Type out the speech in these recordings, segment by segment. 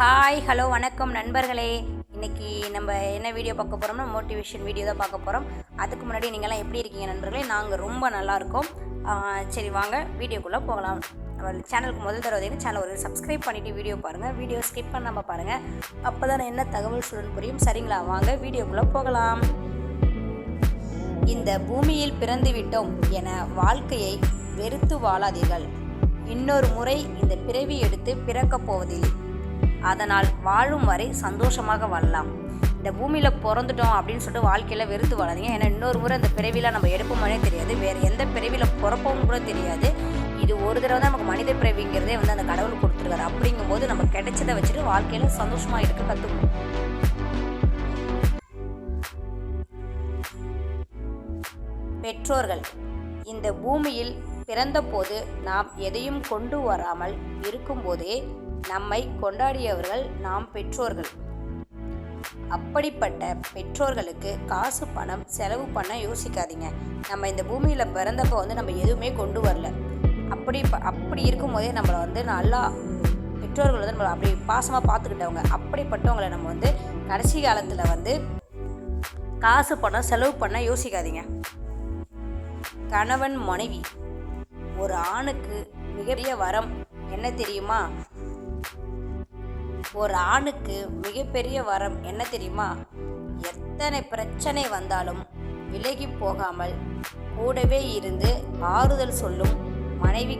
Hi hello வணக்கம் நண்பர்களே. இன்றைக்கி நம்ம என்ன வீடியோ பார்க்க போகிறோம்னா மோட்டிவேஷன் வீடியோ தான் பார்க்க போகிறோம். அதுக்கு முன்னாடி நீங்கள்லாம் எப்படி இருக்கீங்க நண்பர்களே? நாங்கள் ரொம்ப நல்லாயிருக்கோம். சரி வாங்க வீடியோக்குள்ளே போகலாம். நம்ம சேனலுக்கு முதல் தடவை சேனல் ஒரு சப்ஸ்கிரைப் பண்ணிவிட்டு வீடியோ பாருங்கள். வீடியோ ஸ்கிப் பண்ணாமல் பாருங்கள். அப்போ தான் என்ன தகவல் சொல்லுன்னு புரியும். சரிங்களா? வாங்க வீடியோக்குள்ளே போகலாம். இந்த பூமியில் பிறந்து விட்டோம் என வாழ்க்கையை வெறுத்து வாழாதீர்கள். இன்னொரு முறை இந்த பிறவி எடுத்து பிறக்கப் போவதில்லை. அதனால் வாழும் வரை சந்தோஷமாக வாழலாம். இந்த பூமியில் பிறந்துட்டோம் அப்படின்னு சொல்லிட்டு வாழ்க்கையில் வெறுத்து வாழாதீங்க. ஏன்னா இன்னொரு முறை அந்த பிறவியில் நம்ம எடுப்போமானே தெரியாது. வேறு எந்த பிறவியில் பிறப்போம் கூட தெரியாது. இது ஒரு தடவை தான் நமக்கு மனித பிறவிங்கிறதே அந்த கடவுள் கொடுத்துருக்காரு. அப்படிங்கும்போது நம்ம கிடைச்சதை வச்சுட்டு வாழ்க்கையில் சந்தோஷமாக இருக்க கற்றுக்கணும். பெற்றோர்கள் இந்த பூமியில் பிறந்தபோது நாம் எதையும் கொண்டு வராமல் இருக்கும்போதே நம்மை கொண்டாடியவர்கள் நாம் பெற்றோர்கள். அப்படிப்பட்ட பெற்றோர்களுக்கு காசு பணம் செலவு பண்ண யோசிக்காதீங்க. நம்ம இந்த பூமியில் பிறந்தப்போ நம்ம எதுவுமே கொண்டு வரல. அப்படி இருக்கும்போதே நம்மளை நல்லா பெற்றோர்கள் நம்மளை அப்படி பாசமாக பார்த்துக்கிட்டவங்க. அப்படிப்பட்டவங்களை நம்ம கடைசி காலத்தில் காசு பணம் செலவு பண்ண யோசிக்காதீங்க. கணவன் மனைவி ஒரு ஆணுக்கு மிகப்பெரிய வரம் என்ன தெரியுமா? ஒரு ஆணுக்கு மிகப்பெரிய வரம் என்ன தெரியுமா? எத்தனை பிரச்சனை வந்தாலும் விலகி போகாமல் கூடவே இருந்து ஆறுதல் சொல்லும் மனைவி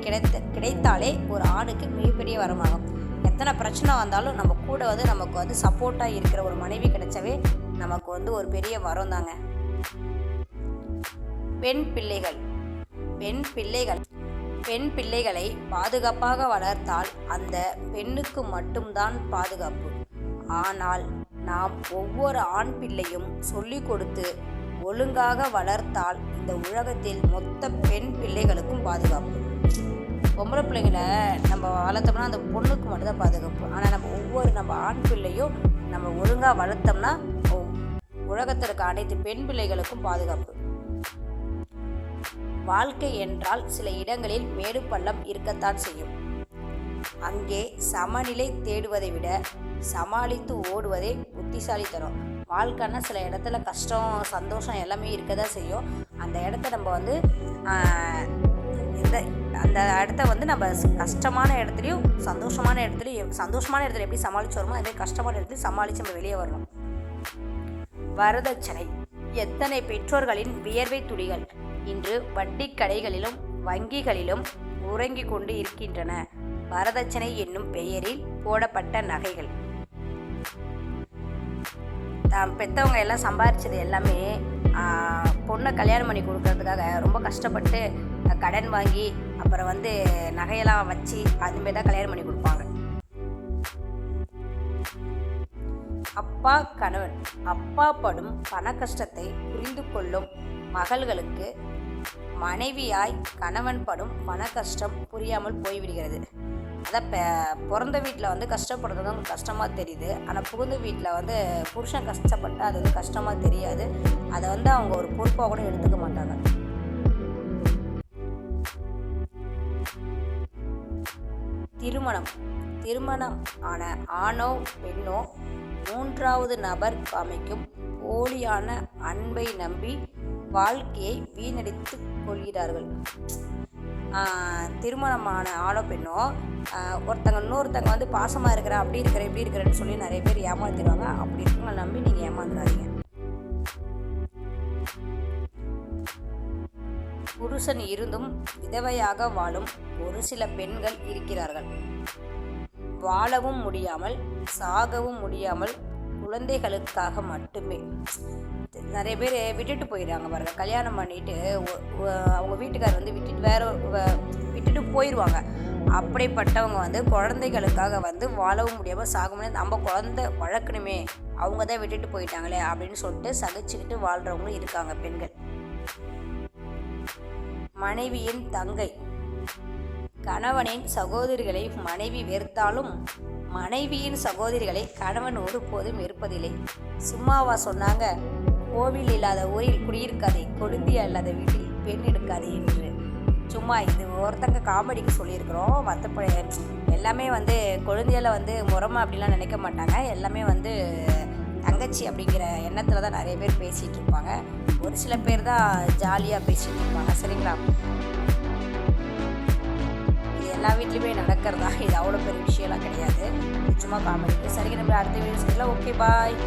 கிடைத்தாலே ஒரு ஆணுக்கு மிகப்பெரிய வரமாகும். எத்தனை பிரச்சனை வந்தாலும் நம்ம கூட நமக்கு சப்போர்ட்டாக இருக்கிற ஒரு மனைவி கிடைச்சவே நமக்கு ஒரு பெரிய வரம் தாங்க. பெண் பிள்ளைகளை பாதுகாப்பாக வளர்த்தால் அந்த பெண்ணுக்கு மட்டும்தான் பாதுகாப்பு. ஆனால் நாம் ஒவ்வொரு ஆண் பிள்ளையும் சொல்லிக் கொடுத்து ஒழுங்காக வளர்த்தால் இந்த உலகத்தில் மொத்த பெண் பிள்ளைகளுக்கும் பாதுகாப்பு. பொம்பளை பிள்ளைங்களை நம்ம வளர்த்தோம்னா அந்த பொண்ணுக்கு மட்டும்தான் பாதுகாப்பு. ஆனால் நம்ம ஆண் பிள்ளையும் நம்ம ஒழுங்காக வளர்த்தோம்னா உலகத்திற்கு அனைத்து பெண் பிள்ளைகளுக்கும் பாதுகாப்பு. வாழ்க்கை என்றால் சில இடங்களில் மேடு பள்ளம் இருக்கத்தான் செய்யும். அங்கே சமநிலை தேடுவதை விட சமாளித்து ஓடுவதே புத்திசாலித்தனம். வாழ்க்கைன்னா சில இடத்துல கஷ்டம் சந்தோஷம் எல்லாமே இருக்க தான் செய்யும். அந்த இடத்த நம்ம அந்த இடத்த நம்ம கஷ்டமான இடத்துலையும் சந்தோஷமான இடத்துல எப்படி சமாளிச்சு வருமோ அதே கஷ்டமான இடத்துலையும் சமாளித்து நம்ம வெளியே வரணும். வரதட்சணை எத்தனை பெற்றோர்களின் வியர்வை துளிகள் இன்று வட்டி கடைகளிலும் வங்கிகளிலும் உறங்கிக் கொண்டு இருக்கின்றன. வரதட்சணை என்னும் பெயரில் போடப்பட்ட நகைகள். பெற்றவங்க எல்லாம் சம்பாதிச்சது எல்லாமே பொண்ணை கல்யாணம் பண்ணி கொடுக்கறதுக்காக ரொம்ப கஷ்டப்பட்டு கடன் வாங்கி அப்புறம் நகையெல்லாம் வச்சு அதுமாரி தான் கல்யாணம் பண்ணி கொடுப்பாங்க. அப்பா கணவன் அப்பா படும் பண கஷ்டத்தை புரிந்து கொள்ளும் மகள்களுக்கு மனைவியாய் கணவன் படும் பண கஷ்டம் புரியாமல் போய்விடுகிறது. அதை பிறந்த வீட்டில் கஷ்டப்படுறது கஷ்டமாக தெரியுது. ஆனால் புகுந்த வீட்டில் புருஷன் கஷ்டப்பட்டால் அது கஷ்டமாக தெரியாது. அதை அவங்க ஒரு பொறுப்பாக கூட எடுத்துக்க மாட்டாங்க. திருமணம் ஆன ஆணோ பெண்ணோ மூன்றாவது நபர் காமிக்கும் போலியான அன்பை நம்பி வாழ்க்கையை வீணடித்து கொள்கிறார்கள். திருமணமான ஆணோ பெண்ணோ இன்னொருத்தங்க பாசமாக இருக்கிற அப்படி இருக்கிற இப்படி இருக்கிறேன்னு சொல்லி நிறைய பேர் ஏமாத்திடுவாங்க. அப்படி இருக்கவங்க நம்பி நீங்கள் ஏமாந்துடாதீங்க. புருஷன் இருந்தும் விதவையாக வாழும் ஒரு சில பெண்கள் இருக்கிறார்கள். வாழவும் முடியாமல் சாகவும் முடியாமல் குழந்தைகளுக்காக மட்டுமே நிறைய பேர் விட்டுட்டு போயிடுறாங்க பாருங்க. கல்யாணம் பண்ணிட்டு அவங்க வீட்டுக்காரர் விட்டுட்டு போயிடுவாங்க. அப்படிப்பட்டவங்க குழந்தைகளுக்காக வாழவும் முடியாமல் சாக முடியாது. நம்ம குழந்தை வளர்க்கணுமே அவங்க தான் விட்டுட்டு போயிட்டாங்களே அப்படின்னு சொல்லிட்டு சகிச்சுக்கிட்டு வாழ்கிறவங்களும் இருக்காங்க பெண்கள். மனைவியின் தங்கை கணவனின் சகோதரிகளை மனைவி வெறுத்தாலும் மனைவியின் சகோதரிகளை கணவன் ஒருபோதும் வெறுப்பதில்லை. சும்மாவா சொன்னாங்க, கோவில் இல்லாத ஊரில் குடியிருக்காதே, கொழுந்தியா இல்லாத வீட்டில் பெண் எடுக்காதே என்று. சும்மா இது ஒருத்தங்க காமெடிக்கு சொல்லியிருக்கிறோம். மற்றபடி எல்லாமே வந்து குழந்தையில வந்து முறமை அப்படிலாம் நினைக்க மாட்டாங்க. எல்லாமே வந்து தங்கச்சி அப்படிங்கிற எண்ணத்தில் தான் நிறைய பேர் பேசிகிட்டு இருப்பாங்க. ஒரு சில பேர் தான் ஜாலியாக பேசிகிட்டு இருப்பாங்க. சரிங்களா? இது எல்லா வீட்லேயுமே நடக்கிறதா, இது அவ்வளோ பெரிய விஷயம்லாம் கிடையாது. சும்மா காமெடிக்கு. சரிங்க, நம்ம அடுத்த வீடியோ சரிங்களா? ஓகே, பாய்.